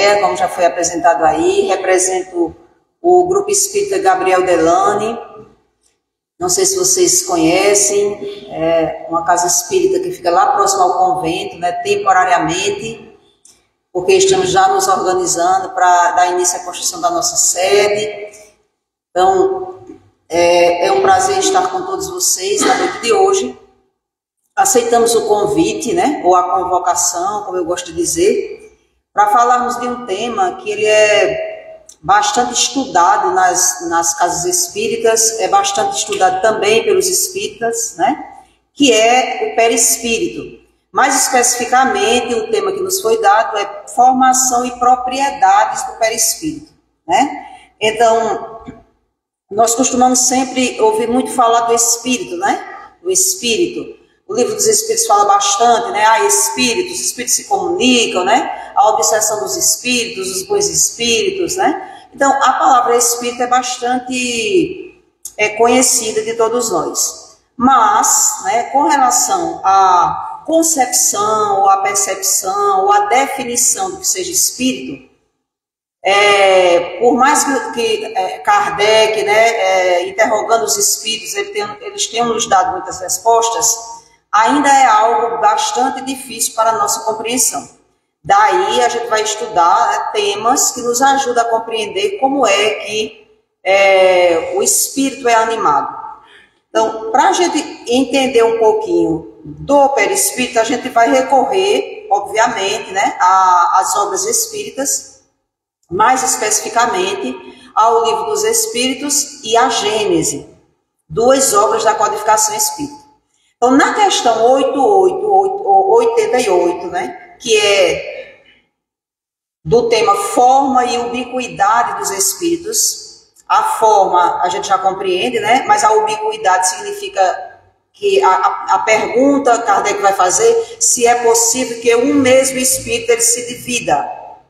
Andréa, como já foi apresentado aí, represento o Grupo Espírita Gabriel Delane. Não sei se vocês conhecem, é uma casa espírita que fica lá próximo ao convento, né, temporariamente, porque estamos já nos organizando para dar início à construção da nossa sede. Então, é um prazer estar com todos vocês na noite de hoje. Aceitamos o convite, né, ou a convocação, como eu gosto de dizer, para falarmos de um tema que ele é bastante estudado nas casas espíritas, é bastante estudado também pelos espíritas, né, que é o perispírito. Mais especificamente, o tema que nos foi dado é formação e propriedades do perispírito, né? Então, nós costumamos sempre ouvir muito falar do espírito, né? Do espírito. O livro dos Espíritos fala bastante, né? Espíritos, os espíritos se comunicam, né? A obsessão dos espíritos, os bons espíritos, né? Então, a palavra espírito é bastante conhecida de todos nós. Mas, né, com relação à concepção, ou à percepção, ou à definição do que seja espírito, por mais que Kardec, né, interrogando os espíritos, eles tenham nos dado muitas respostas, ainda é algo bastante difícil para a nossa compreensão. Daí a gente vai estudar temas que nos ajudam a compreender como é que o espírito é animado. Então, para a gente entender um pouquinho do perispírito, a gente vai recorrer, obviamente, né, às obras espíritas, mais especificamente ao Livro dos Espíritos e a Gênese, duas obras da codificação espírita. Então, na questão 88, né, que é do tema forma e ubiquidade dos espíritos, a forma a gente já compreende, né, mas a ubiquidade significa que a pergunta Kardec vai fazer se é possível que um mesmo espírito ele se divida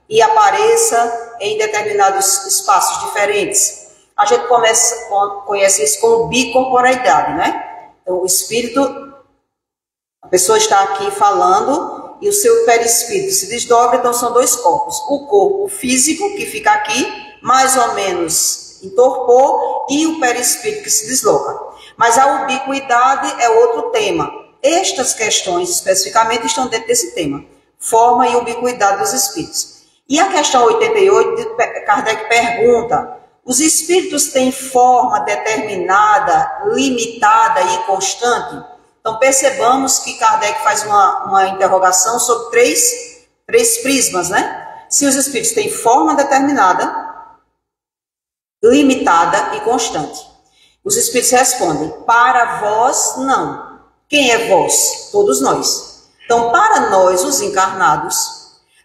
e apareça em determinados espaços diferentes. A gente conhece isso como bicorporeidade, né? Então, o espírito, a pessoa está aqui falando e o seu perispírito se desdobra, então são dois corpos. O corpo físico, que fica aqui, mais ou menos em torpor, e o perispírito que se desloca. Mas a ubiquidade é outro tema. Estas questões, especificamente, estão dentro desse tema. Forma e ubiquidade dos espíritos. E a questão 88, Kardec pergunta, os espíritos têm forma determinada, limitada e constante? Então, percebamos que Kardec faz uma interrogação sobre três prismas, né? Se os espíritos têm forma determinada, limitada e constante. Os espíritos respondem, para vós, não. Quem é vós? Todos nós. Então, para nós, os encarnados,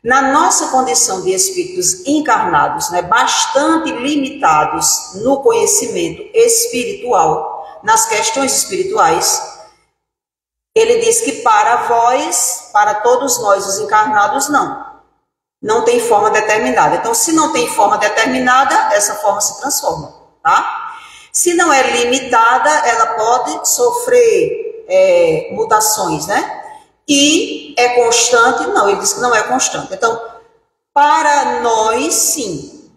na nossa condição de espíritos encarnados, né, bastante limitados no conhecimento espiritual, nas questões espirituais, ele diz que para vós, para todos nós, os encarnados, não. Não tem forma determinada. Então, se não tem forma determinada, essa forma se transforma, tá? Se não é limitada, ela pode sofrer mutações, né? E é constante? Não, ele diz que não é constante. Então, para nós, sim.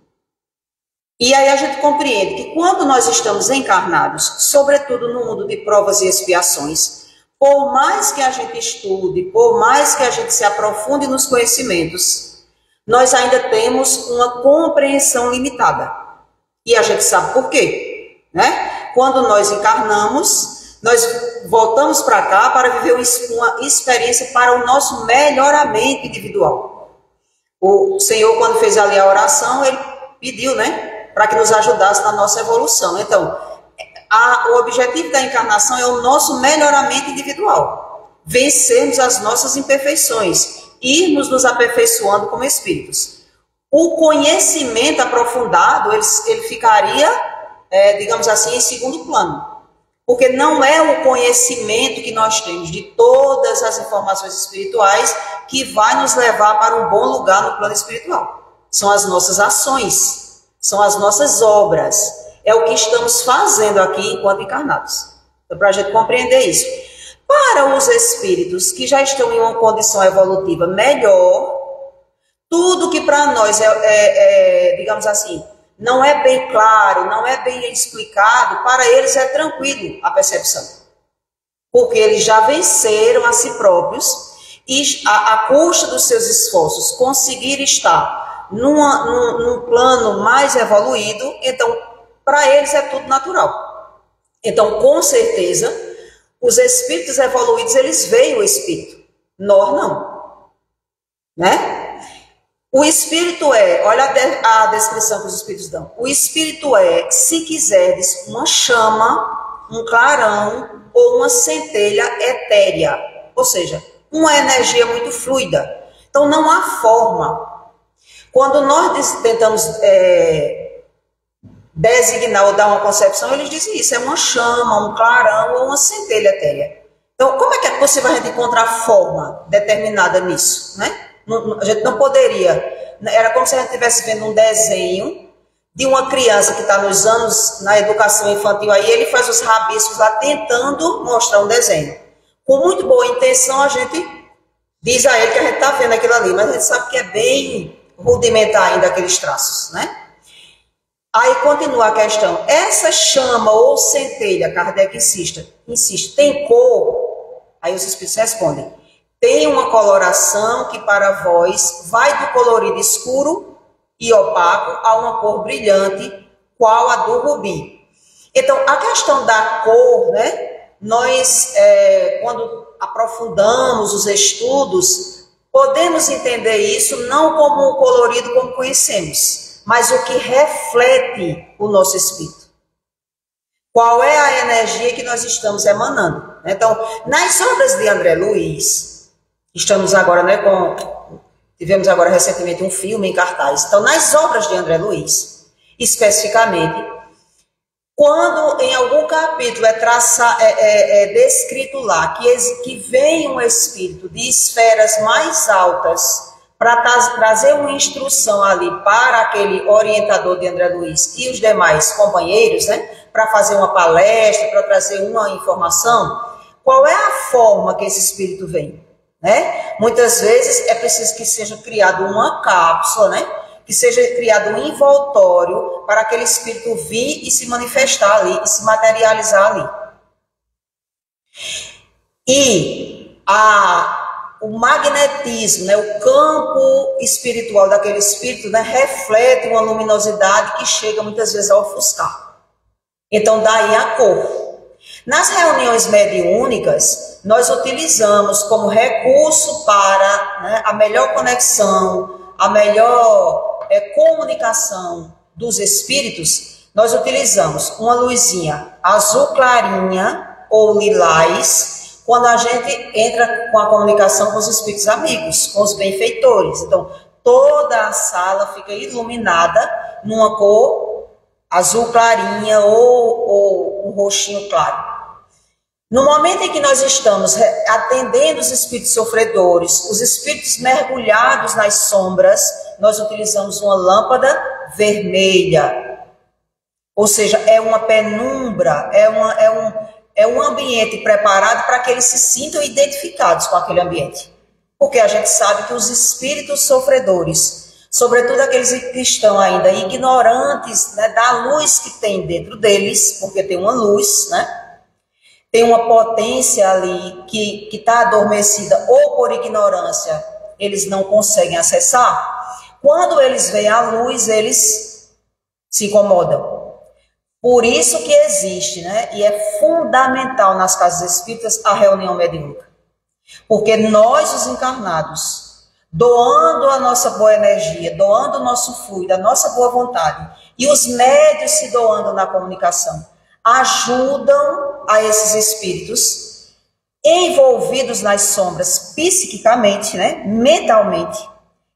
E aí a gente compreende que quando nós estamos encarnados, sobretudo no mundo de provas e expiações, por mais que a gente estude, por mais que a gente se aprofunde nos conhecimentos, nós ainda temos uma compreensão limitada. E a gente sabe por quê, né? Quando nós encarnamos, nós voltamos para cá para viver uma experiência para o nosso melhoramento individual. O Senhor, quando fez ali a oração, ele pediu, né, para que nos ajudasse na nossa evolução. Então, o objetivo da encarnação é o nosso melhoramento individual. Vencermos as nossas imperfeições, irmos nos aperfeiçoando como espíritos. O conhecimento aprofundado, ele ficaria, digamos assim, em segundo plano. Porque não é o conhecimento que nós temos de todas as informações espirituais que vai nos levar para um bom lugar no plano espiritual. São as nossas ações, são as nossas obras. É o que estamos fazendo aqui enquanto encarnados. Então, para a gente compreender isso. Para os espíritos que já estão em uma condição evolutiva melhor, Tudo que para nós digamos assim, não é bem claro, não é bem explicado, para eles é tranquilo a percepção. Porque eles já venceram a si próprios e a custa dos seus esforços conseguir estar num plano mais evoluído, então para eles é tudo natural. Então, com certeza, os espíritos evoluídos, eles veem o espírito, nós não, né? O espírito olha a descrição que os espíritos dão. O espírito se quiseres, uma chama, um clarão ou uma centelha etérea. Ou seja, uma energia muito fluida. Então, não há forma. Quando nós tentamos designar ou dar uma concepção, eles dizem isso. É uma chama, um clarão ou uma centelha etérea. Então, como é que é possível a gente encontrar forma determinada nisso, né? A gente não poderia, era como se a gente estivesse vendo um desenho de uma criança que está nos anos, na educação infantil, aí ele faz os rabiscos lá tentando mostrar um desenho. Com muito boa intenção, a gente diz a ele que a gente está vendo aquilo ali, mas a gente sabe que é bem rudimentar ainda aqueles traços, né? Aí continua a questão, essa chama ou centelha, Kardec insiste, tem cor? Aí os espíritos respondem, tem uma coloração que para vós vai do colorido escuro e opaco a uma cor brilhante, qual a do rubi. Então, a questão da cor, né? Nós, quando aprofundamos os estudos, podemos entender isso não como um colorido como conhecemos, mas o que reflete o nosso espírito. Qual é a energia que nós estamos emanando? Então, nas obras de André Luiz, estamos agora, né, tivemos agora recentemente um filme em cartaz. Então, nas obras de André Luiz, especificamente, quando em algum capítulo é descrito lá que vem um espírito de esferas mais altas para trazer uma instrução ali para aquele orientador de André Luiz e os demais companheiros, né, para fazer uma palestra, para trazer uma informação, qual é a forma que esse espírito vem? Né? Muitas vezes é preciso que seja criada uma cápsula, né? Que seja criado um envoltório para aquele espírito vir e se manifestar ali, e se materializar ali. E o magnetismo, né? O campo espiritual daquele espírito, né? Reflete uma luminosidade que chega muitas vezes a ofuscar. Então, daí a cor. Nas reuniões mediúnicas, nós utilizamos como recurso para, né, a melhor conexão, a melhor comunicação dos espíritos, nós utilizamos uma luzinha azul clarinha ou lilás, quando a gente entra com a comunicação com os espíritos amigos, com os benfeitores. Então, toda a sala fica iluminada numa cor azul clarinha ou um roxinho claro. No momento em que nós estamos atendendo os espíritos sofredores, os espíritos mergulhados nas sombras, nós utilizamos uma lâmpada vermelha. Ou seja, é uma penumbra, é um ambiente preparado para que eles se sintam identificados com aquele ambiente. Porque a gente sabe que os espíritos sofredores, sobretudo aqueles que estão ainda ignorantes, né, da luz que tem dentro deles, porque tem uma luz, né? Tem uma potência ali que está adormecida ou por ignorância, eles não conseguem acessar. Quando eles veem a luz, eles se incomodam. Por isso que existe, né? E é fundamental nas casas espíritas a reunião mediúnica. Porque nós, os encarnados, doando a nossa boa energia, doando o nosso fluido, a nossa boa vontade, e os médios se doando na comunicação, ajudam a esses espíritos envolvidos nas sombras psiquicamente, né, mentalmente.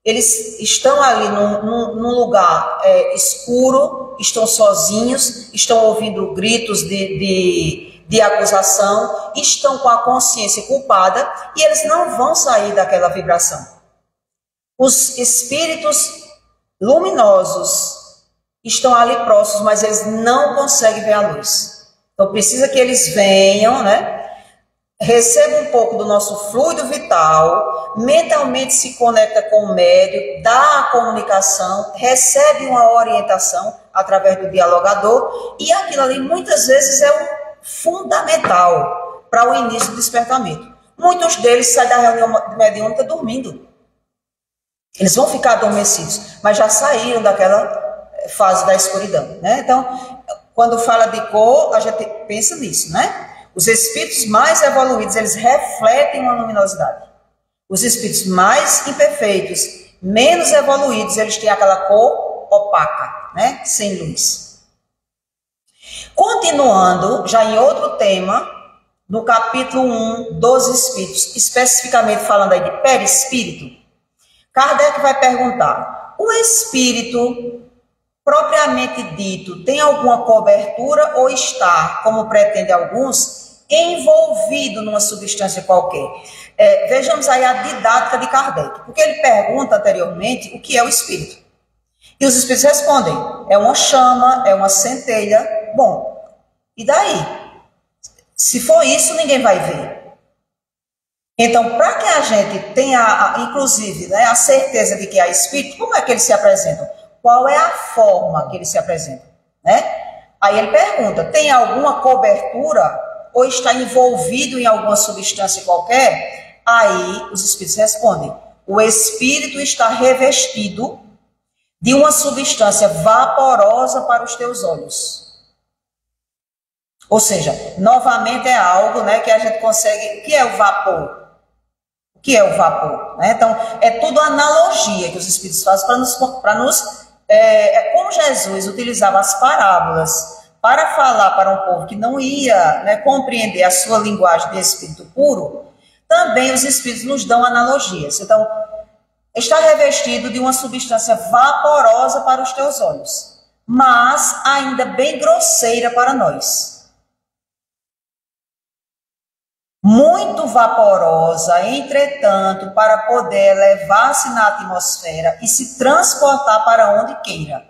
Eles estão ali num lugar escuro, estão sozinhos, estão ouvindo gritos de acusação, estão com a consciência culpada e eles não vão sair daquela vibração. Os espíritos luminosos estão ali próximos, mas eles não conseguem ver a luz. Então precisa que eles venham, né, recebe um pouco do nosso fluido vital, mentalmente se conecta com o médium, dá a comunicação, recebe uma orientação através do dialogador, e aquilo ali muitas vezes é um fundamental para o início do despertamento. Muitos deles saem da reunião mediúnica dormindo. Eles vão ficar adormecidos, mas já saíram daquela fase da escuridão, né? Então, quando fala de cor, a gente pensa nisso, né? Os espíritos mais evoluídos, eles refletem uma luminosidade. Os espíritos mais imperfeitos, menos evoluídos, eles têm aquela cor opaca, né? Sem luz. Continuando, já em outro tema, no capítulo 1 dos espíritos, especificamente falando aí de perispírito, Kardec vai perguntar: o espírito propriamente dito tem alguma cobertura ou está, como pretendem alguns, envolvido numa substância qualquer? Vejamos aí a didática de Kardec, porque ele pergunta anteriormente o que é o espírito. E os espíritos respondem: é uma chama, é uma centelha. Bom, e daí? Se for isso, ninguém vai ver. Então, para que a gente tenha, inclusive, né, a certeza de que há espírito, como é que eles se apresentam? Qual é a forma que eles se apresentam, né? Aí ele pergunta: tem alguma cobertura ou está envolvido em alguma substância qualquer? Aí os espíritos respondem: o espírito está revestido de uma substância vaporosa para os teus olhos. Ou seja, novamente é algo, né, que a gente consegue... O que é o vapor? O que é o vapor? Né? Então, é tudo analogia que os espíritos fazem para nos... como Jesus utilizava as parábolas para falar para um povo que não ia, né, compreender a sua linguagem de espírito puro, também os espíritos nos dão analogias. Então, está revestido de uma substância vaporosa para os teus olhos, mas ainda bem grosseira para nós. Muito vaporosa, entretanto, para poder elevar-se na atmosfera e se transportar para onde queira.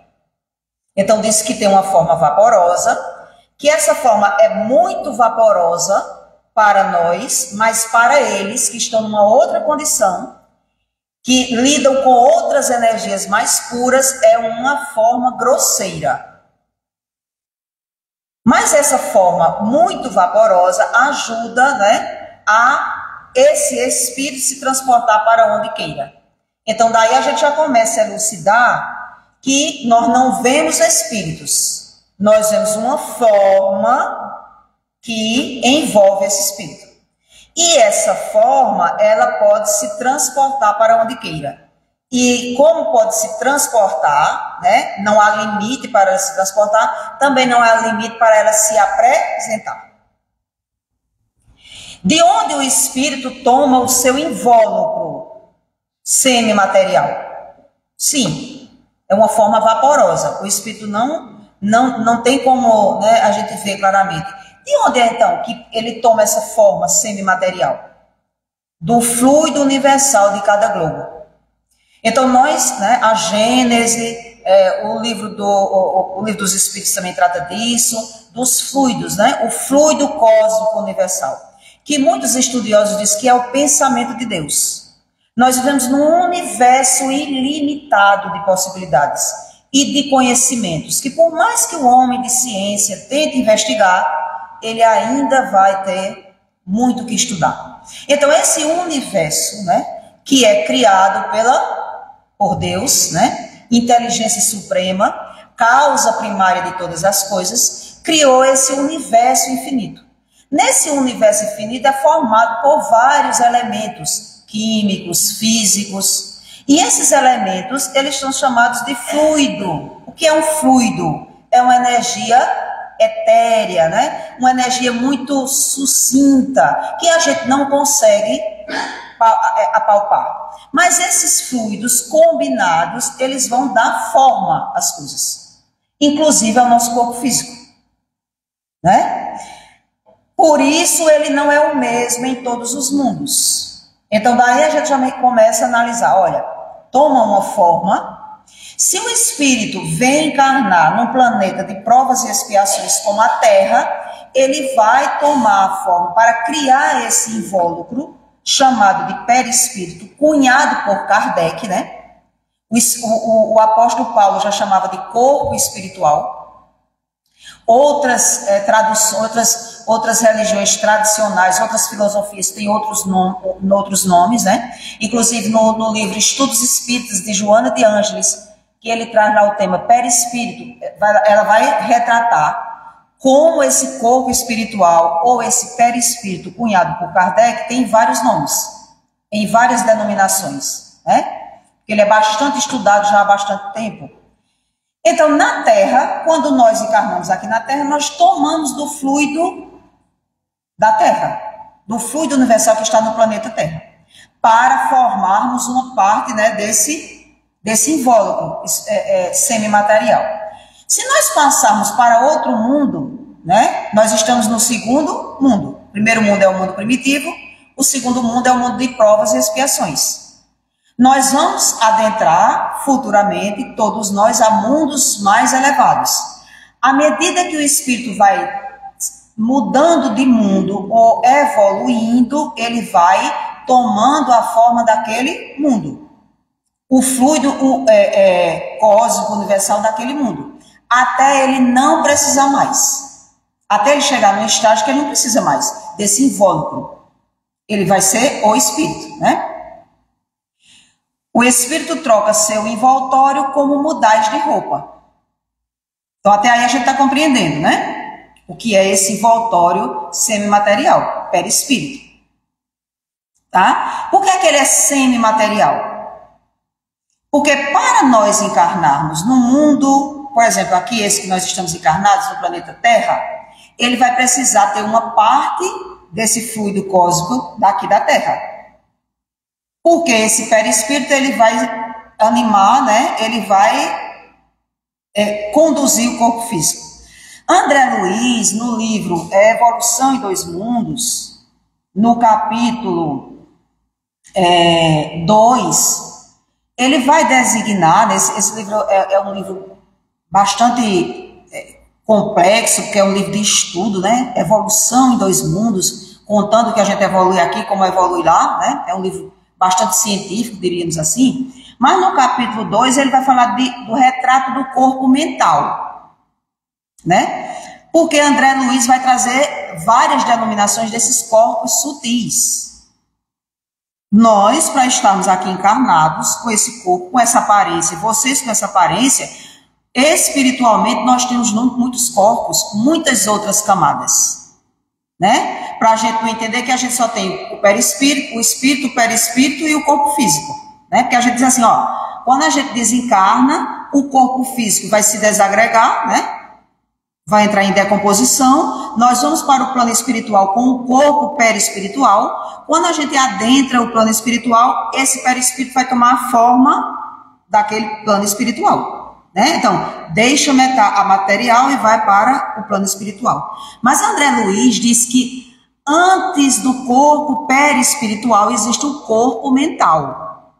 Então, diz que tem uma forma vaporosa, que essa forma é muito vaporosa para nós, mas para eles que estão numa outra condição, que lidam com outras energias mais puras, é uma forma grosseira. Mas essa forma muito vaporosa ajuda, né, a esse espírito se transportar para onde queira. Então, daí a gente já começa a elucidar que nós não vemos espíritos. Nós vemos uma forma que envolve esse espírito. E essa forma, ela pode se transportar para onde queira. E como pode se transportar, né? Não há limite para ela se transportar, também não há limite para ela se apresentar. De onde o espírito toma o seu invólucro semimaterial? Sim, é uma forma vaporosa. O espírito não tem como, né, a gente ver claramente. De onde é então que ele toma essa forma semimaterial? Do fluido universal de cada globo. Então nós, né, a Gênese, o livro dos Espíritos também trata disso, dos fluidos, né, o fluido cósmico universal, que muitos estudiosos dizem que é o pensamento de Deus. Nós vivemos num universo ilimitado de possibilidades e de conhecimentos, que por mais que o homem de ciência tente investigar, ele ainda vai ter muito que estudar. Então esse universo, né, que é criado por Deus, né? Inteligência suprema, causa primária de todas as coisas, criou esse universo infinito. Nesse universo infinito é formado por vários elementos químicos, físicos, e esses elementos, eles são chamados de fluido. O que é um fluido? É uma energia etérea, né? Uma energia muito sucinta, que a gente não consegue apalpar. Mas esses fluidos combinados, eles vão dar forma às coisas, inclusive ao nosso corpo físico, né? Por isso ele não é o mesmo em todos os mundos. Então daí a gente já começa a analisar, olha, toma uma forma, Se o espírito vem encarnar num planeta de provas e expiações como a Terra, ele vai tomar a forma para criar esse invólucro, chamado de perispírito, cunhado por Kardec, né? O apóstolo Paulo já chamava de corpo espiritual. Outras traduções, outras religiões tradicionais, outras filosofias têm outros nomes, né? Inclusive no livro Estudos Espíritas de Joana de Ângeles, que ele traz lá o tema perispírito, ela vai retratar como esse corpo espiritual ou esse perispírito cunhado por Kardec tem vários nomes, em várias denominações, né? Ele é bastante estudado já há bastante tempo. Então, na Terra, quando nós encarnamos aqui na Terra, nós tomamos do fluido da Terra, do fluido universal que está no planeta Terra, para formarmos uma parte, né, desse invólucro semimaterial. Se nós passarmos para outro mundo, né, nós estamos no segundo mundo. O primeiro mundo é o mundo primitivo, o segundo mundo é o mundo de provas e expiações. Nós vamos adentrar futuramente, todos nós, a mundos mais elevados. À medida que o espírito vai mudando de mundo ou evoluindo, ele vai tomando a forma daquele mundo. O fluido cósmico universal daquele mundo. Até ele não precisar mais. Até ele chegar no estágio que ele não precisa mais desse invólucro. Ele vai ser o espírito, né? O espírito troca seu envoltório como mudais de roupa. Então, até aí a gente está compreendendo, né? O que é esse envoltório semimaterial, perispírito. Tá? Por que ele é semimaterial? Porque para nós encarnarmos no mundo, por exemplo, aqui esse que nós estamos encarnados no planeta Terra, ele vai precisar ter uma parte desse fluido cósmico daqui da Terra. Porque esse perispírito, ele vai animar, né? Ele vai conduzir o corpo físico. André Luiz, no livro Evolução em Dois Mundos, no capítulo 2, ele vai designar, esse livro é um livro bastante complexo, porque é um livro de estudo, né? Evolução em Dois Mundos, contando que a gente evolui aqui, como evolui lá, né? É um livro bastante científico, diríamos assim, mas no capítulo 2 ele vai falar do retrato do corpo mental, né? Porque André Luiz vai trazer várias denominações desses corpos sutis. Nós, para estarmos aqui encarnados com esse corpo, com essa aparência, vocês com essa aparência, espiritualmente nós temos muitos corpos, muitas outras camadas. Né? Para a gente não entender que a gente só tem o perispírito, o espírito, o perispírito e o corpo físico, né? Porque a gente diz assim, ó, quando a gente desencarna, o corpo físico vai se desagregar, né? Vai entrar em decomposição, nós vamos para o plano espiritual com o corpo perispiritual. Quando a gente adentra o plano espiritual, esse perispírito vai tomar a forma daquele plano espiritual. Né? Então, deixa a material e vai para o plano espiritual. Mas André Luiz diz que antes do corpo perispiritual existe o corpo mental.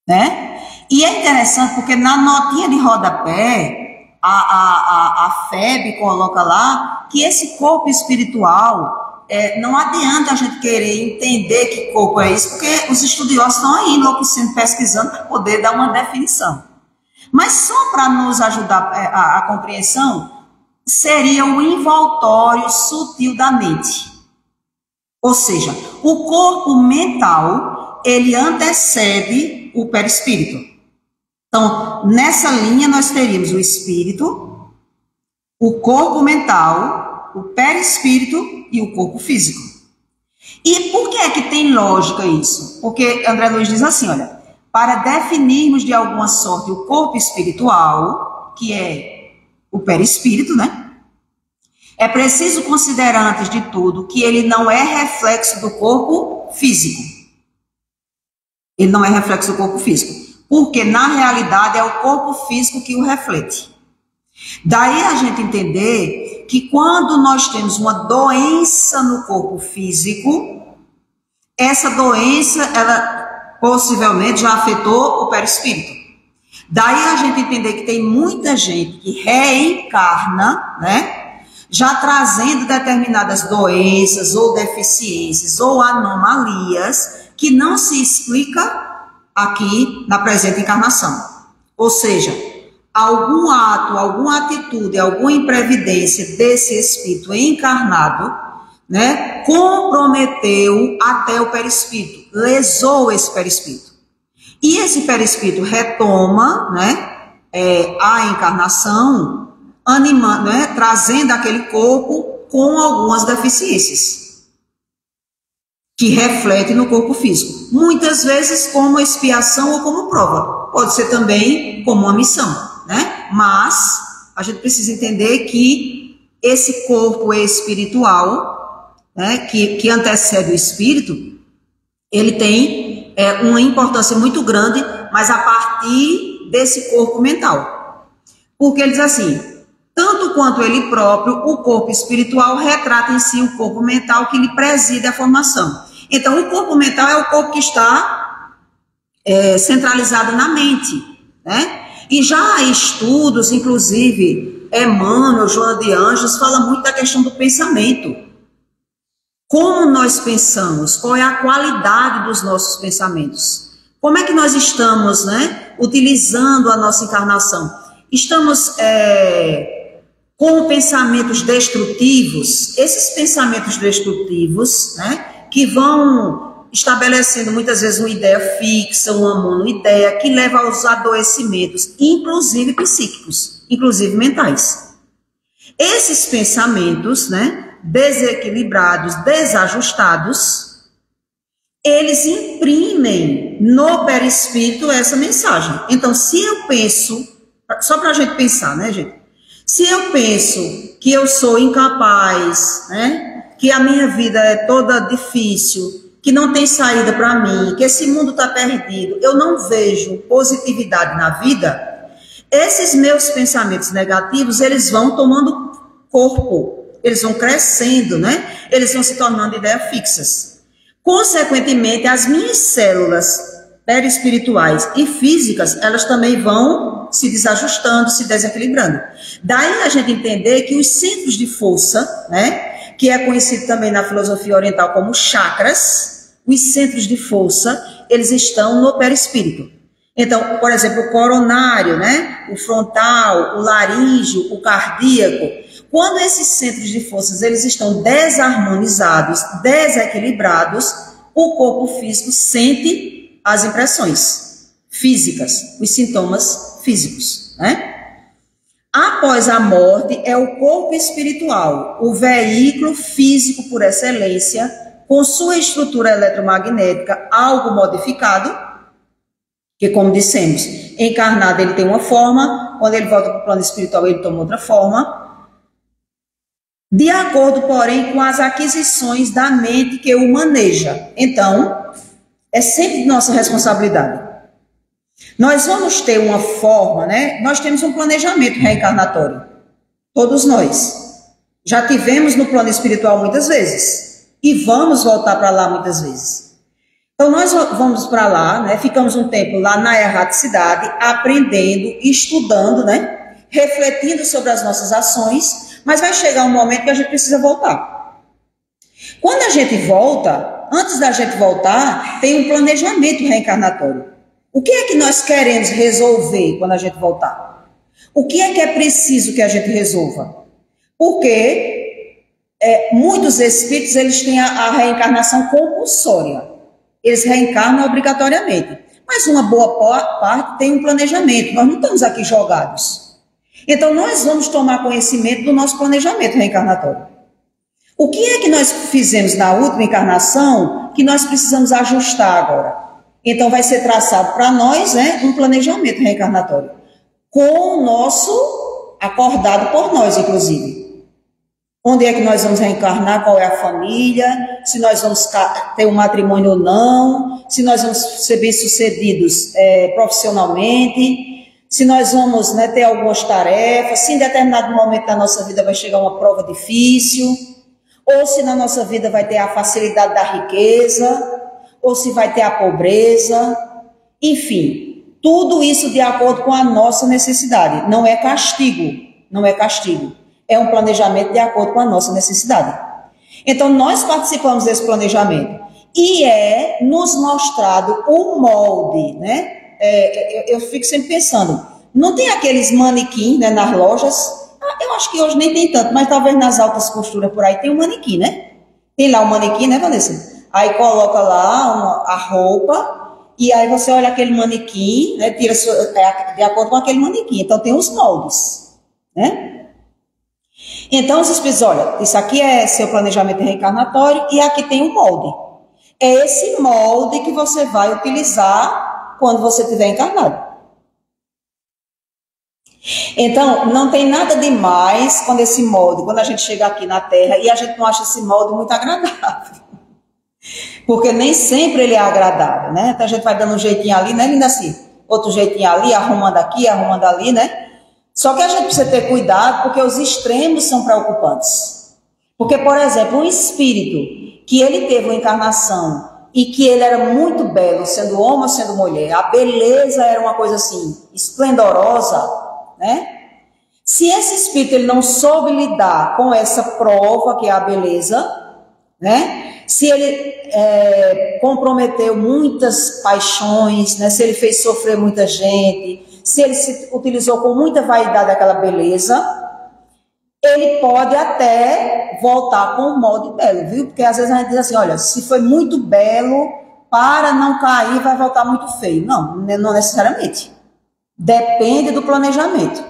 Né? E é interessante porque na notinha de rodapé, a FEB coloca lá que esse corpo espiritual, não adianta a gente querer entender que corpo é isso, porque os estudiosos estão aí enlouquecendo, pesquisando para poder dar uma definição. Mas só para nos ajudar a compreensão, seria o envoltório sutil da mente. Ou seja, o corpo mental, ele antecede o perispírito. Então, nessa linha nós teríamos o espírito, o corpo mental, o perispírito e o corpo físico. E por que é que tem lógica isso? Porque André Luiz diz assim, olha, para definirmos de alguma sorte o corpo espiritual, que é o perispírito, né? É preciso considerar antes de tudo que ele não é reflexo do corpo físico. Ele não é reflexo do corpo físico. Porque na realidade é o corpo físico que o reflete. Daí a gente entender que quando nós temos uma doença no corpo físico, essa doença, ela possivelmente já afetou o perispírito. Daí a gente entender que tem muita gente que reencarna, né? Já trazendo determinadas doenças ou deficiências ou anomalias que não se explica aqui na presente encarnação. Ou seja, algum ato, alguma atitude, alguma imprevidência desse espírito encarnado, né, comprometeu até o perispírito, lesou esse perispírito. E esse perispírito retoma, né, a encarnação, animando, né, trazendo aquele corpo com algumas deficiências que refletem no corpo físico. Muitas vezes como expiação ou como prova. Pode ser também como uma missão, né? Mas a gente precisa entender que esse corpo espiritual, né, que antecede o espírito, ele tem uma importância muito grande, mas a partir desse corpo mental. Porque ele diz assim, tanto quanto ele próprio, o corpo espiritual retrata em si o corpo mental que lhe preside a formação. Então, o corpo mental é o corpo que está centralizado na mente, né? E já há estudos, inclusive, Emmanuel, Joana de Anjos, fala muito da questão do pensamento. Como nós pensamos, qual é a qualidade dos nossos pensamentos? Como é que nós estamos, né, utilizando a nossa encarnação? Estamos com pensamentos destrutivos, esses pensamentos destrutivos, né, que vão estabelecendo muitas vezes uma ideia fixa, uma monoideia, que leva aos adoecimentos, inclusive psíquicos, inclusive mentais. Esses pensamentos, né, desequilibrados, desajustados, eles imprimem no perispírito essa mensagem. Então, se eu penso, só para a gente pensar, né, gente? Se eu penso que eu sou incapaz, né, que a minha vida é toda difícil, que não tem saída para mim, que esse mundo está perdido, eu não vejo positividade na vida, esses meus pensamentos negativos, eles vão tomando corpo, eles vão crescendo, né? Eles vão se tornando ideias fixas. Consequentemente, as minhas células perispirituais e físicas, elas também vão se desajustando, se desequilibrando. Daí a gente entender que os centros de força, né, que é conhecido também na filosofia oriental como chakras, os centros de força, eles estão no perispírito. Então, por exemplo, o coronário, né, o frontal, o laríngeo, o cardíaco, quando esses centros de forças eles estão desarmonizados, desequilibrados, o corpo físico sente as impressões físicas, os sintomas físicos, né? Após a morte, é o corpo espiritual, o veículo físico por excelência, com sua estrutura eletromagnética algo modificado, que, como dissemos, encarnado ele tem uma forma, quando ele volta para o plano espiritual ele toma outra forma, de acordo, porém, com as aquisições da mente que o maneja. Então, é sempre nossa responsabilidade. Nós vamos ter uma forma, né? Nós temos um planejamento reencarnatório. Todos nós. Já tivemos no plano espiritual muitas vezes. E vamos voltar para lá muitas vezes. Então, nós vamos para lá, né? Ficamos um tempo lá na erraticidade, aprendendo, estudando, né? Refletindo sobre as nossas ações, mas vai chegar um momento que a gente precisa voltar. Quando a gente volta, antes da gente voltar, tem um planejamento reencarnatório. O que é que nós queremos resolver quando a gente voltar? O que é preciso que a gente resolva? Porque muitos espíritos eles têm a reencarnação compulsória. Eles reencarnam obrigatoriamente. Mas uma boa parte tem um planejamento. Nós não estamos aqui jogados. Então, nós vamos tomar conhecimento do nosso planejamento reencarnatório. O que é que nós fizemos na última encarnação que nós precisamos ajustar agora? Então, vai ser traçado para nós, né, um planejamento reencarnatório, com o nosso acordado por nós, inclusive. Onde é que nós vamos reencarnar, qual é a família, se nós vamos ter um matrimônio ou não, se nós vamos ser bem-sucedidos profissionalmente, se nós vamos, né, ter algumas tarefas, se em determinado momento da nossa vida vai chegar uma prova difícil, ou se na nossa vida vai ter a facilidade da riqueza, ou se vai ter a pobreza, enfim, Tudo isso de acordo com a nossa necessidade. Não é castigo, não é castigo. É um planejamento de acordo com a nossa necessidade. Então, nós participamos desse planejamento. E é nos mostrado o molde, né? Eu fico sempre pensando, não tem aqueles manequins, né, nas lojas? Eu acho que hoje nem tem tanto, mas talvez nas altas costuras por aí tem um manequim, né? Tem lá um manequim, né, Vanessa? Aí coloca lá a roupa e aí você olha aquele manequim, né, tira de acordo com aquele manequim. Então tem os moldes, né? Então os espíritos, olha, isso aqui é seu planejamento reencarnatório e aqui tem um molde. É esse molde que você vai utilizar quando você estiver encarnado. Então, não tem nada demais quando esse molde, quando a gente chega aqui na Terra e a gente não acha esse molde muito agradável. Porque nem sempre ele é agradável, né? Então a gente vai dando um jeitinho ali, né, linda assim? Outro jeitinho ali, arrumando aqui, arrumando ali, né? Só que a gente precisa ter cuidado porque os extremos são preocupantes. Porque, por exemplo, um espírito que ele teve uma encarnação e que ele era muito belo, sendo homem ou sendo mulher, a beleza era uma coisa assim, esplendorosa, né? Se esse espírito ele não soube lidar com essa prova que é a beleza, né? Se ele comprometeu muitas paixões, né? Se ele fez sofrer muita gente, se ele se utilizou com muita vaidade aquela beleza, ele pode até voltar com um molde belo, viu? Porque às vezes a gente diz assim, olha, se foi muito belo, para não cair vai voltar muito feio. Não, não necessariamente. Depende do planejamento.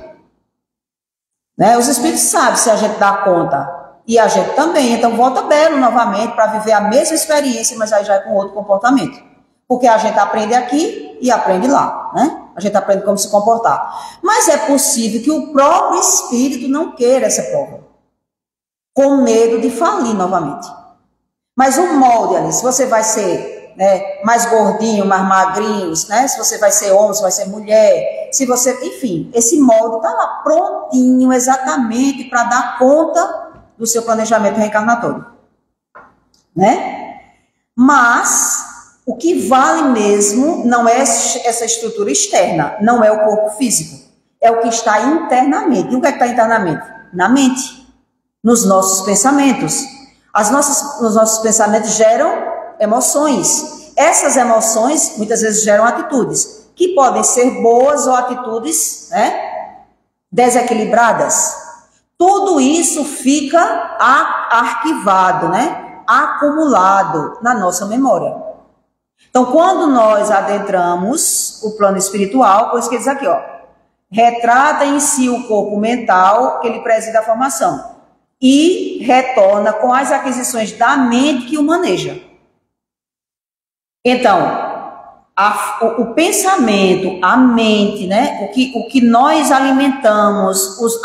Né? Os espíritos sabem se a gente dá conta. E a gente também. Então volta belo novamente para viver a mesma experiência, mas aí já é com outro comportamento. Porque a gente aprende aqui e aprende lá. Né? A gente aprende como se comportar. Mas é possível que o próprio espírito não queira essa prova. Com medo de falir novamente. Mas o molde ali, se você vai ser, né, mais gordinho, mais magrinho, né? Se você vai ser homem, se vai ser mulher, se você, enfim, esse molde está lá prontinho exatamente para dar conta do seu planejamento reencarnatório, né? Mas o que vale mesmo não é essa estrutura externa, não é o corpo físico, é o que está internamente. E o que é que está internamente? Na mente, nos nossos pensamentos. Os nossos pensamentos geram emoções. Essas emoções muitas vezes geram atitudes, que podem ser boas ou atitudes, né, desequilibradas. Tudo isso fica arquivado, né, acumulado na nossa memória. Então, quando nós adentramos o plano espiritual, por isso que diz aqui, ó, retrata em si o corpo mental que ele preside a formação e retorna com as aquisições da mente que o maneja. Então, o pensamento, a mente, né? O que nós alimentamos, os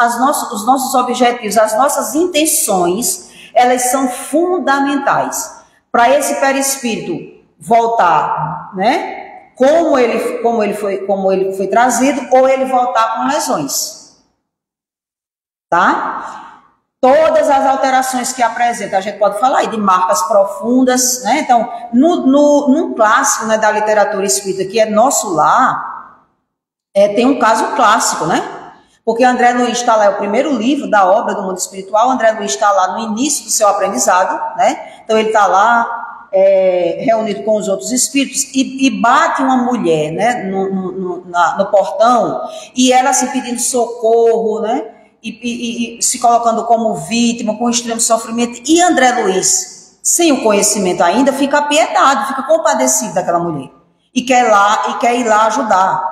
nossos objetivos, as nossas intenções, elas são fundamentais para esse perispírito voltar, né? Como ele foi trazido, ou ele voltar com lesões, tá? Todas as alterações que apresenta, a gente pode falar aí de marcas profundas, né? Então, num clássico, né, da literatura espírita, que é Nosso Lar, tem um caso clássico, né? Porque André Luiz está lá, é o primeiro livro da obra do mundo espiritual, André Luiz está lá no início do seu aprendizado, né? Então, ele está lá reunido com os outros espíritos e bate uma mulher, né, no portão, e ela assim pedindo socorro, né? E se colocando como vítima, com extremo sofrimento. E André Luiz, sem o conhecimento ainda, fica apiedado, fica compadecido daquela mulher. E quer ir lá ajudar.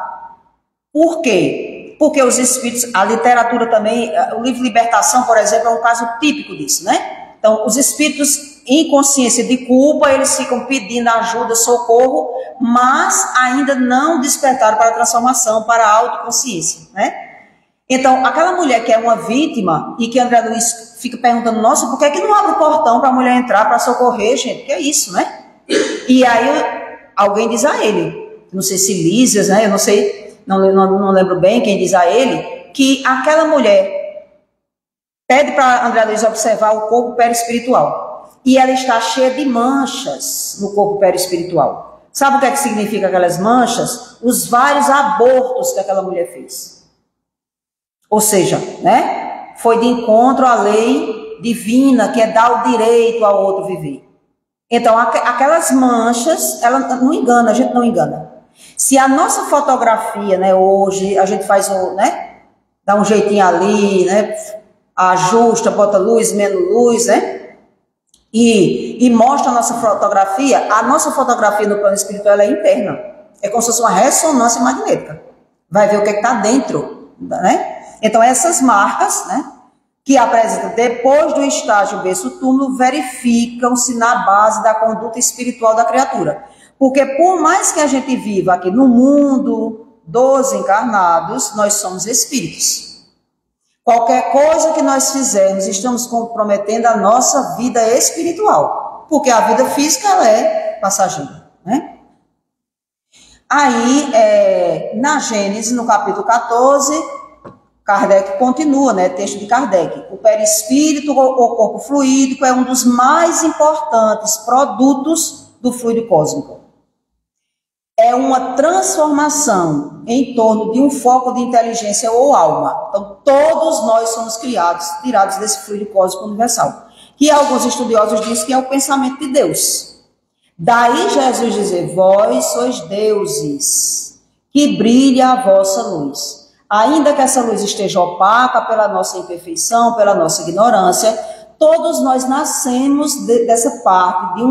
Por quê? Porque os espíritos, a literatura também, o livro Libertação, por exemplo, é um caso típico disso, né? Então, os espíritos, em consciência de culpa, eles ficam pedindo ajuda, socorro, mas ainda não despertaram para a transformação, para a autoconsciência, né? Então, aquela mulher que é uma vítima e que André Luiz fica perguntando, nossa, por que não abre o portão para a mulher entrar, para socorrer, gente? Que é isso, né? E aí alguém diz a ele, não sei se Lísias, né? Eu não sei, não lembro bem quem diz a ele, que aquela mulher pede para André Luiz observar o corpo perispiritual. E ela está cheia de manchas no corpo perispiritual. Sabe o que é que significa aquelas manchas? Os vários abortos que aquela mulher fez. Ou seja, né? Foi de encontro à lei divina, que é dar o direito ao outro viver. Então, aquelas manchas, ela não engana, a gente não engana. Se a nossa fotografia, né, hoje, a gente faz, né, dá um jeitinho ali, né, ajusta, bota luz, menos luz, né, e mostra a nossa fotografia no plano espiritual ela é interna. É como se fosse uma ressonância magnética. Vai ver o que está dentro, né? Então, essas marcas, né, que apresentam depois do estágio berço-túmulo, verificam-se na base da conduta espiritual da criatura. Porque por mais que a gente viva aqui no mundo dos encarnados, nós somos espíritos. Qualquer coisa que nós fizermos, estamos comprometendo a nossa vida espiritual. Porque a vida física ela é passageira, né? Aí, na Gênesis, no capítulo 14, Kardec continua, né? Texto de Kardec. O perispírito ou corpo fluídico é um dos mais importantes produtos do fluido cósmico. É uma transformação em torno de um foco de inteligência ou alma. Então, todos nós somos tirados desse fluido cósmico universal. Que alguns estudiosos dizem que é o pensamento de Deus. Daí Jesus dizer, vós sois deuses, que brilha a vossa luz. Ainda que essa luz esteja opaca pela nossa imperfeição, pela nossa ignorância, todos nós nascemos dessa parte,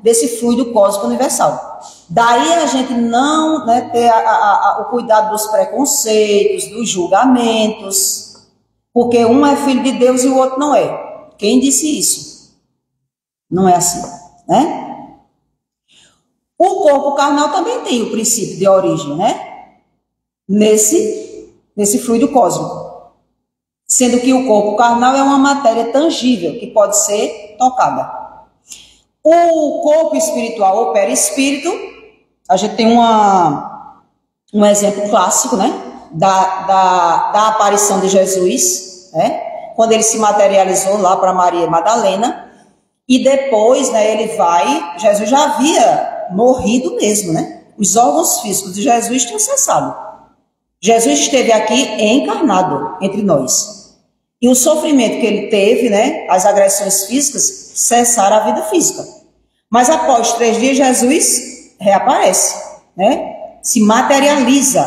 desse fluido cósmico universal. Daí a gente não, né, ter o cuidado dos preconceitos, dos julgamentos, porque um é filho de Deus e o outro não é. Quem disse isso? Não é assim, né? O corpo carnal também tem o princípio de origem, né? Nesse fluido cósmico. Sendo que o corpo carnal é uma matéria tangível, que pode ser tocada. O corpo espiritual ou perispírito, a gente tem um exemplo clássico, né? Da aparição de Jesus, né? Quando ele se materializou lá para Maria Madalena, e depois, né, Jesus já havia morrido mesmo, né? Os órgãos físicos de Jesus tinham cessado. Jesus esteve aqui encarnado entre nós. E o sofrimento que ele teve, né, as agressões físicas, cessaram a vida física. Mas após 3 dias, Jesus reaparece, né? Se materializa.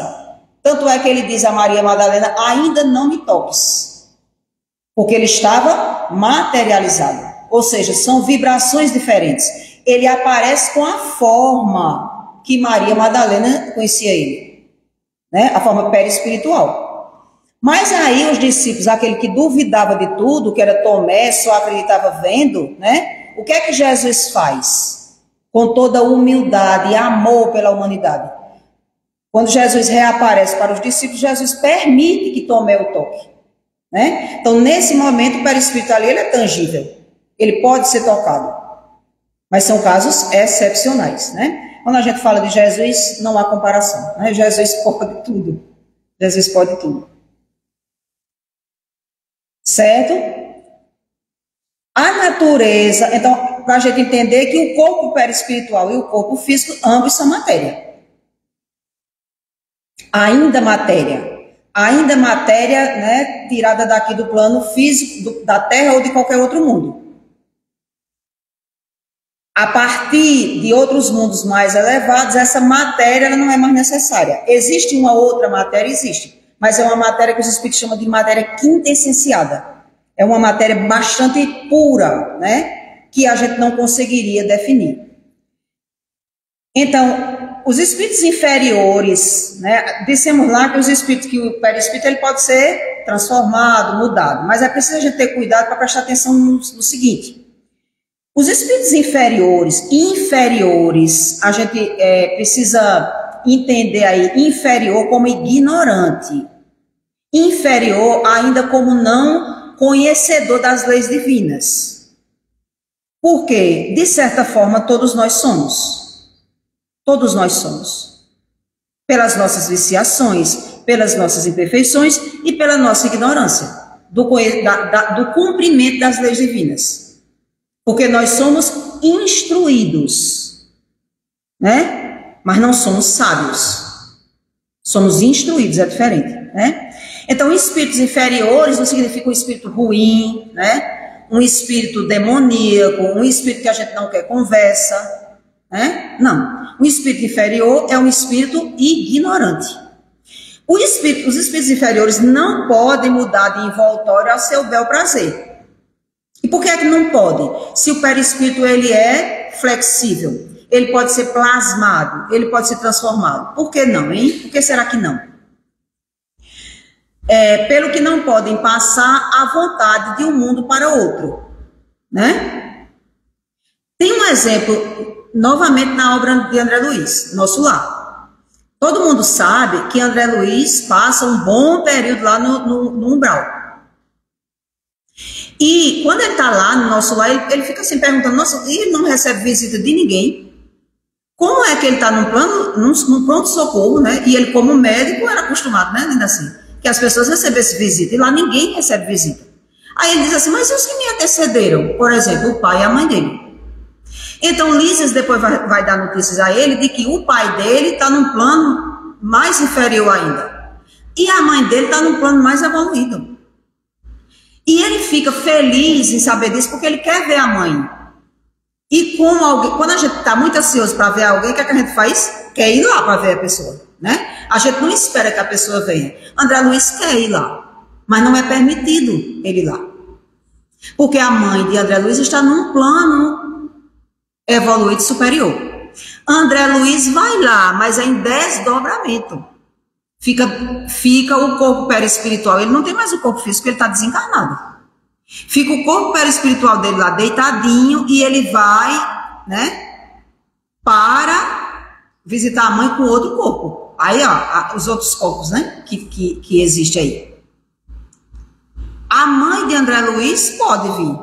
Tanto é que ele diz a Maria Madalena, ainda não me toques. Porque ele estava materializado. Ou seja, são vibrações diferentes. Ele aparece com a forma que Maria Madalena conhecia ele, né? A forma perispiritual. Mas aí os discípulos, aquele que duvidava de tudo, que era Tomé, só acreditava vendo, né? O que é que Jesus faz? Com toda humildade e amor pela humanidade. Quando Jesus reaparece para os discípulos, Jesus permite que Tomé o toque, né? Então, nesse momento, o perispírito ali ele é tangível. Ele pode ser tocado. Mas são casos excepcionais, né? Quando a gente fala de Jesus, não há comparação, né? Jesus pode tudo. Jesus pode tudo. Certo? A natureza, então, para a gente entender que o corpo perispiritual e o corpo físico, ambos são matéria. Ainda matéria, né, tirada daqui do plano físico, da Terra ou de qualquer outro mundo. A partir de outros mundos mais elevados, essa matéria ela não é mais necessária. Existe uma outra matéria? Existe. Mas é uma matéria que os espíritos chamam de matéria quintessenciada. É uma matéria bastante pura, né? Que a gente não conseguiria definir. Então, os espíritos inferiores, né? Dissemos lá que o perispírito ele pode ser transformado, mudado. Mas é preciso a gente ter cuidado para prestar atenção no seguinte. Os espíritos inferiores, a gente precisa entender aí, inferior como ignorante, inferior ainda como não conhecedor das leis divinas. Porque, de certa forma, todos nós somos. Todos nós somos. Pelas nossas viciações, pelas nossas imperfeições e pela nossa ignorância do cumprimento das leis divinas. Porque nós somos instruídos, né? Mas não somos sábios. Somos instruídos, é diferente, né? Então, espíritos inferiores não significa um espírito ruim, né? Um espírito demoníaco, um espírito que a gente não quer conversa, né? Não. Um espírito inferior é um espírito ignorante. Os espíritos inferiores não podem mudar de envoltório ao seu bel prazer. E por que é que não podem? Se o perispírito ele é flexível, ele pode ser plasmado, ele pode ser transformado. Por que não, hein? Por que será que não? Pelo que não podem passar a vontade de um mundo para outro, né? Tem um exemplo, novamente na obra de André Luiz, Nosso Lar. Todo mundo sabe que André Luiz passa um bom período lá no umbral. E quando ele está lá no Nosso Lar, ele fica assim perguntando, nossa, ele não recebe visita de ninguém? Como é que ele está num pronto-socorro, né? E ele, como médico, era acostumado, né? Ainda assim, que as pessoas recebessem visita. E lá ninguém recebe visita. Aí ele diz assim, mas e os que me antecederam? Por exemplo, o pai e a mãe dele. Então, Lísias depois vai dar notícias a ele de que o pai dele está num plano mais inferior ainda. E a mãe dele está num plano mais evoluído. E ele fica feliz em saber disso porque ele quer ver a mãe. E como alguém, quando a gente está muito ansioso para ver alguém, o que é que a gente faz? Quer ir lá para ver a pessoa, né? A gente não espera que a pessoa venha. André Luiz quer ir lá, mas não é permitido ele ir lá. Porque a mãe de André Luiz está num plano evoluído superior. André Luiz vai lá, mas é em desdobramento. Fica o corpo perispiritual, ele não tem mais o corpo físico, ele está desencarnado. Fica o corpo perispiritual dele lá deitadinho e ele vai, né, para visitar a mãe com outro corpo. Aí, ó, os outros corpos, né, que existe aí. A mãe de André Luiz pode vir.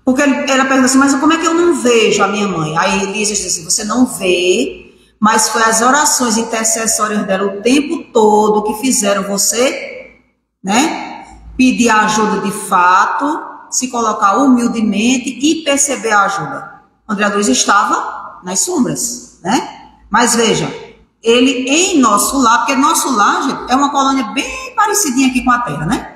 Porque ela pergunta assim, mas como é que eu não vejo a minha mãe? Aí Lígia diz assim, você não vê, mas foi as orações intercessórias dela o tempo todo que fizeram você, né, pedir ajuda de fato, se colocar humildemente e perceber a ajuda. André Luiz estava nas sombras, né? Mas veja, ele em Nosso Lar, porque Nosso Lar, gente, é uma colônia bem parecidinha aqui com a Terra, né?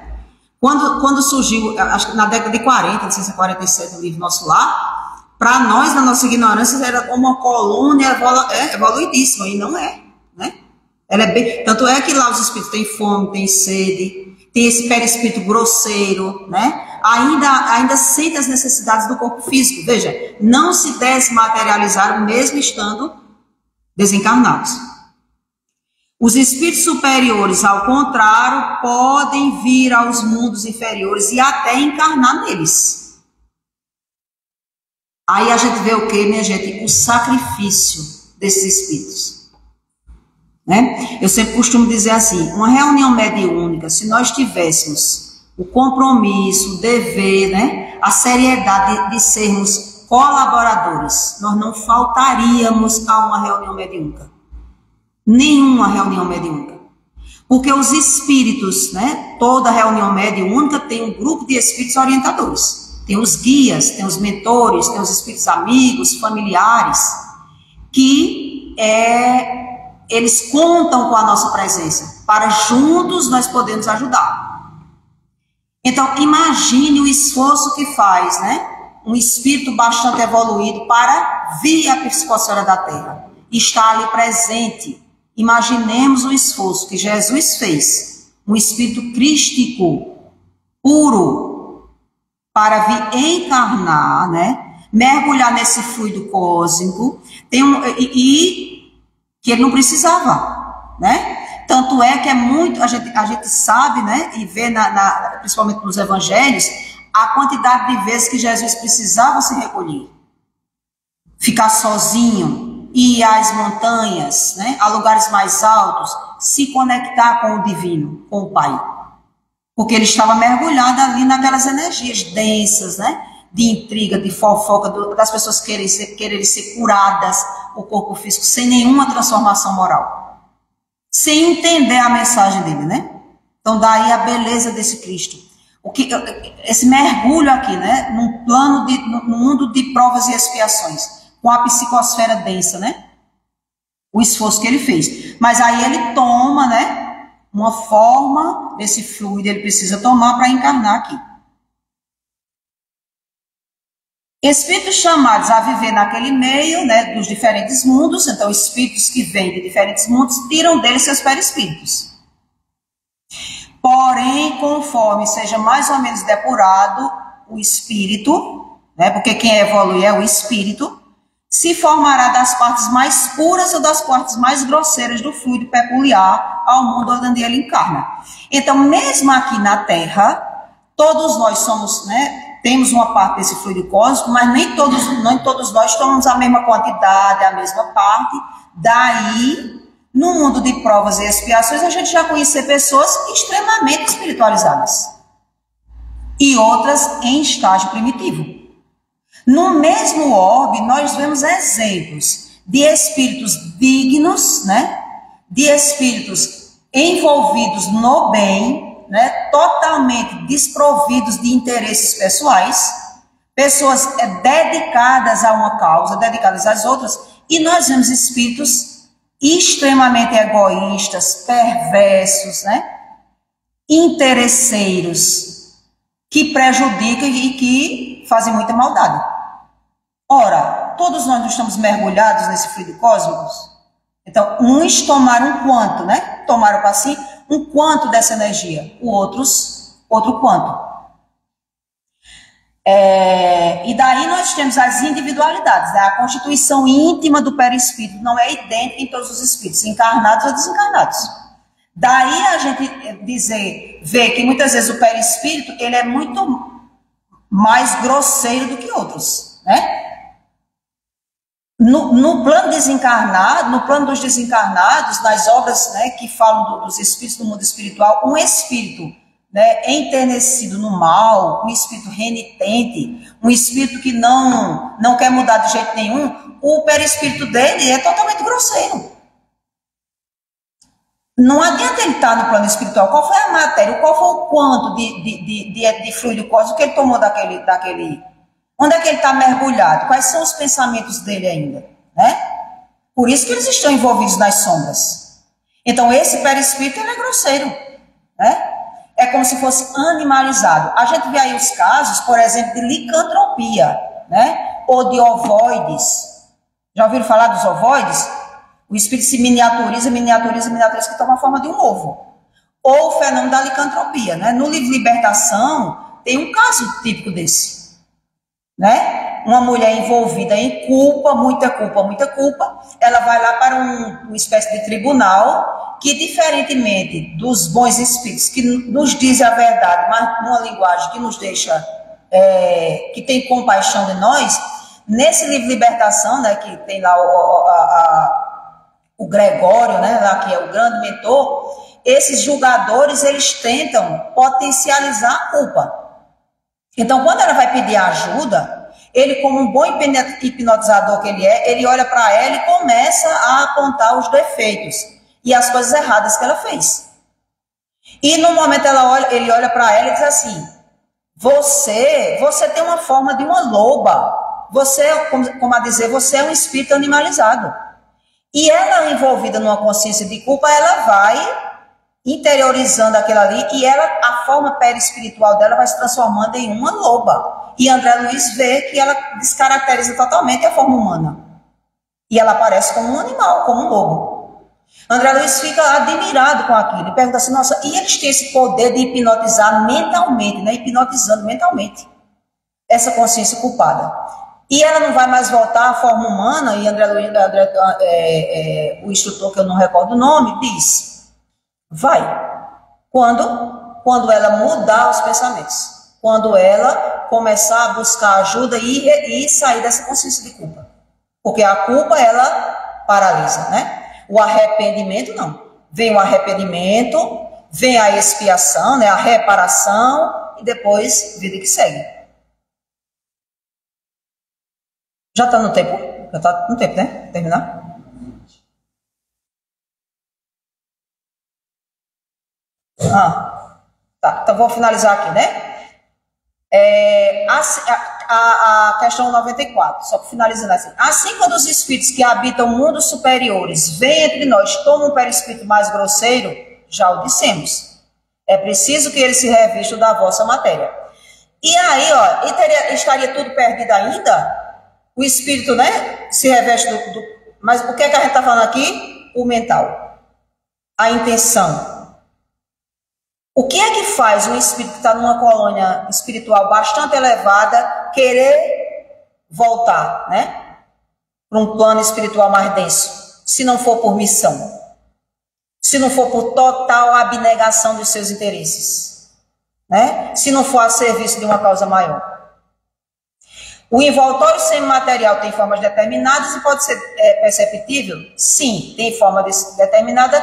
Quando surgiu, acho que na década de 40, 1947, o livro Nosso Lar, para nós, na nossa ignorância, era uma colônia evoluidíssima, e não é, né? Ela é bem, tanto é que lá os espíritos têm fome, têm sede, tem esse perispírito grosseiro, né? Ainda sente as necessidades do corpo físico. Veja, não se desmaterializaram mesmo estando desencarnados. Os espíritos superiores, ao contrário, podem vir aos mundos inferiores e até encarnar neles. Aí a gente vê o que, minha gente? O sacrifício desses espíritos. Né? Eu sempre costumo dizer assim, uma reunião mediúnica, se nós tivéssemos o compromisso, o dever, né, a seriedade de sermos colaboradores, nós não faltaríamos a uma reunião mediúnica. Nenhuma reunião mediúnica. Porque os espíritos, né, toda reunião mediúnica tem um grupo de espíritos orientadores. Tem os guias, tem os mentores, tem os espíritos amigos, familiares, que eles contam com a nossa presença, para juntos nós podermos ajudar. Então, imagine o esforço que faz, né, um espírito bastante evoluído para vir à psicosfera da Terra, estar ali presente. Imaginemos o esforço que Jesus fez, um espírito crístico, puro, para vir encarnar, né, mergulhar nesse fluido cósmico, que ele não precisava, né? Tanto é que é muito, a gente sabe, né, e vê principalmente nos evangelhos, a quantidade de vezes que Jesus precisava se recolher, ficar sozinho, ir às montanhas, né, a lugares mais altos, se conectar com o divino, com o Pai, porque ele estava mergulhado ali naquelas energias densas, né, de intriga, de fofoca, das pessoas quererem ser curadas, o corpo físico, sem nenhuma transformação moral. Sem entender a mensagem dele, né? Então, daí a beleza desse Cristo. Esse mergulho aqui, né? No mundo de provas e expiações, com a psicosfera densa, né? o esforço que ele fez. Mas aí ele toma, né, uma forma desse fluido, ele precisa tomar para encarnar aqui. Espíritos chamados a viver naquele meio, né, dos diferentes mundos, então espíritos que vêm de diferentes mundos tiram dele seus perispíritos. Porém, conforme seja mais ou menos depurado o espírito, né, porque quem evolui é o espírito, se formará das partes mais puras ou das partes mais grosseiras do fluido peculiar ao mundo onde ele encarna. Então, mesmo aqui na Terra, todos nós somos, né, temos uma parte desse fluido cósmico, mas nem todos nós tomamos a mesma quantidade, a mesma parte. Daí, no mundo de provas e expiações, a gente já conhece pessoas extremamente espiritualizadas e outras em estágio primitivo. No mesmo orbe, nós vemos exemplos de espíritos dignos, né? De espíritos envolvidos no bem, né? Totalmente desprovidos de interesses pessoais, pessoas dedicadas a uma causa, dedicadas às outras, e nós vemos espíritos extremamente egoístas, perversos, né? Interesseiros, que prejudicam e que fazem muita maldade. Ora, todos nós não estamos mergulhados nesse fluido cósmico? Então, uns tomaram um quanto, né? Tomaram para si um quanto dessa energia, outro quanto. E daí nós temos as individualidades, né? A constituição íntima do perispírito não é idêntica em todos os espíritos, encarnados ou desencarnados. Daí a gente ver que muitas vezes o perispírito ele é muito mais grosseiro do que outros, né? No plano desencarnado, no plano dos desencarnados, nas obras, né, que falam dos espíritos do mundo espiritual, um espírito, né, enternecido no mal, um espírito renitente, um espírito que não quer mudar de jeito nenhum, o perispírito dele é totalmente grosseiro. Não adianta ele estar no plano espiritual. Qual foi a matéria? Qual foi o quanto de fluido cósmico que ele tomou daquele... Onde é que ele está mergulhado? Quais são os pensamentos dele ainda? Né? Por isso que eles estão envolvidos nas sombras. Então, esse perispírito ele é grosseiro. Né? É como se fosse animalizado. A gente vê aí os casos, por exemplo, de licantropia, né? Ou de ovoides. Já ouviram falar dos ovoides? O espírito se miniaturiza, que toma a forma de um ovo. Ou o fenômeno da licantropia. Né? No livro Libertação, tem um caso típico desse. Né? Uma mulher envolvida em culpa, muita culpa, ela vai lá para uma espécie de tribunal que, diferentemente dos bons espíritos que nos dizem a verdade, mas numa linguagem que nos deixa, que tem compaixão de nós, nesse livro Libertação, né, que tem lá o Gregório, né, lá que é o grande mentor, esses julgadores, eles tentam potencializar a culpa. Então, quando ela vai pedir ajuda, ele, como um bom hipnotizador que ele é, ele olha para ela e começa a apontar os defeitos e as coisas erradas que ela fez. E no momento ele olha para ela e diz assim: você tem uma forma de uma loba, você, como a dizer, você é um espírito animalizado. E ela, envolvida numa consciência de culpa, ela vai interiorizando aquilo ali e a forma perispiritual dela vai se transformando em uma loba. E André Luiz vê que ela descaracteriza totalmente a forma humana. E ela aparece como um animal, como um lobo. André Luiz fica admirado com aquilo e pergunta assim: nossa, e eles têm esse poder de hipnotizar mentalmente, né? Hipnotizando mentalmente essa consciência culpada. E ela não vai mais voltar à forma humana, e André Luiz, o instrutor, que eu não recordo o nome, diz: vai. Quando ela mudar os pensamentos. Quando ela começar a buscar ajuda e sair dessa consciência de culpa. Porque a culpa, ela paralisa, né? O arrependimento, não. Vem o arrependimento, vem a expiação, né? A reparação, e depois vida que segue. Já está no tempo? Já está no tempo, né? Terminar? Tá, então vou finalizar aqui, né? a questão 94, só finalizando assim. Assim, quando os espíritos que habitam mundos superiores vêm entre nós como um perispírito mais grosseiro, já o dissemos, é preciso que ele se revista da vossa matéria. E aí, ó, estaria tudo perdido ainda? O espírito, né, se reveste Mas o que é que a gente está falando aqui? O mental. A intenção. O que é que faz um espírito que está numa colônia espiritual bastante elevada querer voltar, né, para um plano espiritual mais denso, se não for por missão, se não for por total abnegação dos seus interesses, né, se não for a serviço de uma causa maior? O envoltório semimaterial tem formas determinadas e pode ser perceptível? Sim, tem forma determinada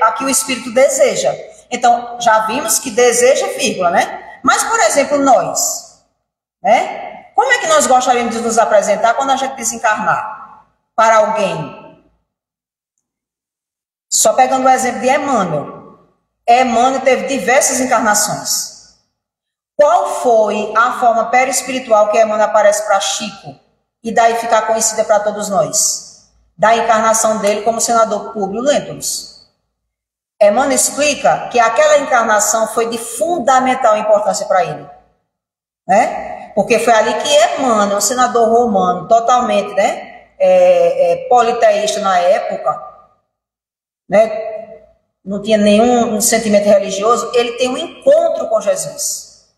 a que o espírito deseja. Então, já vimos que deseja, vírgula, né? Mas, por exemplo, nós, né? Como é que nós gostaríamos de nos apresentar quando a gente desencarnar para alguém? Só pegando o exemplo de Emmanuel. Emmanuel teve diversas encarnações. Qual foi a forma perispiritual que Emmanuel aparece para Chico e daí ficar conhecida para todos nós? Da encarnação dele como senador Públio Lentulus. Emmanuel explica que aquela encarnação foi de fundamental importância para ele, né? Porque foi ali que Emmanuel, um senador romano, totalmente, né, politeísta na época, né, não tinha nenhum sentimento religioso, ele tem um encontro com Jesus.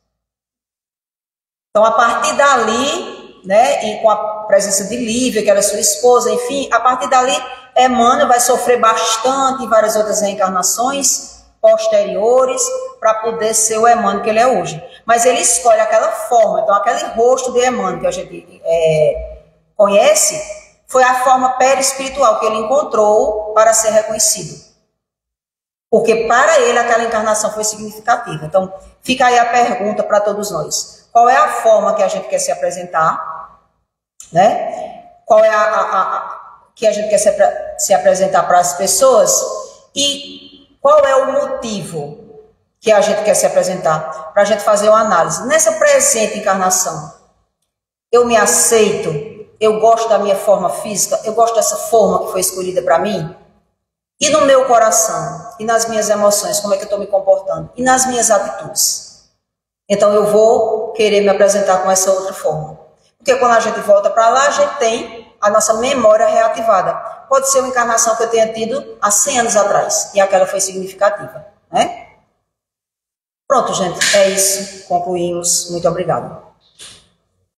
Então, a partir dali, né, e com a presença de Lívia, que era sua esposa, enfim, a partir dali, Emmanuel vai sofrer bastante em várias outras reencarnações posteriores para poder ser o Emmanuel que ele é hoje. Mas ele escolhe aquela forma, então aquele rosto de Emmanuel que a gente conhece, foi a forma perispiritual que ele encontrou para ser reconhecido. Porque para ele aquela encarnação foi significativa. Então fica aí a pergunta para todos nós. Qual é a forma que a gente quer se apresentar? Né? Qual é que a gente quer se apresentar para as pessoas? E qual é o motivo que a gente quer se apresentar? Para a gente fazer uma análise. Nessa presente encarnação, eu me aceito? Eu gosto da minha forma física? Eu gosto dessa forma que foi escolhida para mim? E no meu coração? E nas minhas emoções? Como é que eu estou me comportando? E nas minhas atitudes? Então eu vou querer me apresentar com essa outra forma. Porque quando a gente volta para lá, a gente tem a nossa memória reativada. Pode ser uma encarnação que eu tenha tido há 100 anos atrás, e aquela foi significativa, né? Pronto, gente, é isso. Concluímos. Muito obrigada.